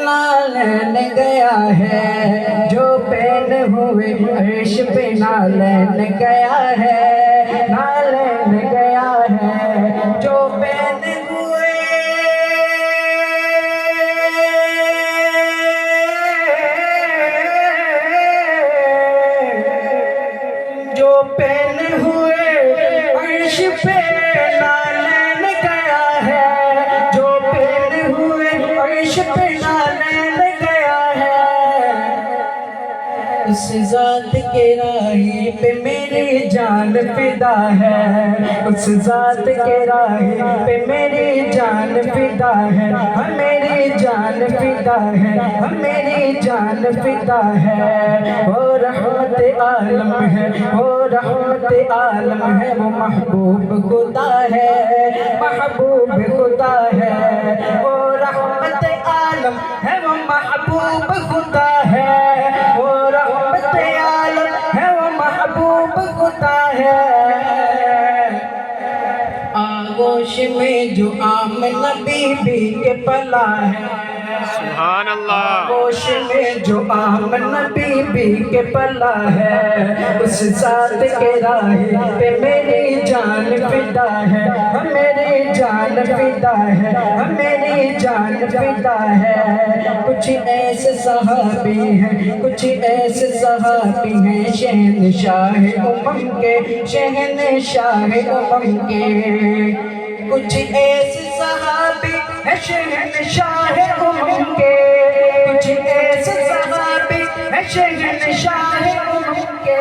नालन गया है जो पैन हुए अर्श पे, नालन गया है, नालन गया है जो पैन हुए, जो पैन हुए अर्श पे, नालन गया है जो पैन हुए अर्श पे, नालन गया है। उस जात के राही पे मेरी जान फिदा है, उस जात के राही पे मेरी जान फिदा है, मेरी जान फिदा है, मेरी जान फिदा है। वो रहमत आलम है, वो रहमत आलम है, वो महबूब खुदा है, महबूब खुदा है। वो रहमत आलम है, वो महबूब खुदा है, वो रहमत आलम है, वो महबूब खुदा है। आगोश में जो आमना बीबी के पला है, सुभान अल्लाह। आगोश में जो आमना बीबी के पला है, उस जात के राही पे मेरी जान फिदा है, मेरी जान फिदा है, मेरी जान फिदा है। कुछ ऐसे सहाबी हैं, कुछ ऐसे सहाबी हैं, शहनशाह उमम के, शहनशाह उमम के। कुछ ऐसे सहाबी हैं शहनशाह उमम के, कुछ ऐसे सहाबी हैं शहनशाह उमम के।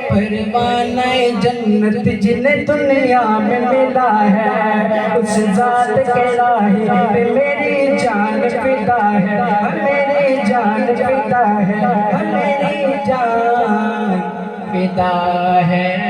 परवाना जन्नत जिन्हें दुनिया में मिला है, उस जात के राही पे मेरी जान फिदा है, मेरी जान फिदा है, मेरी जान फिदा है।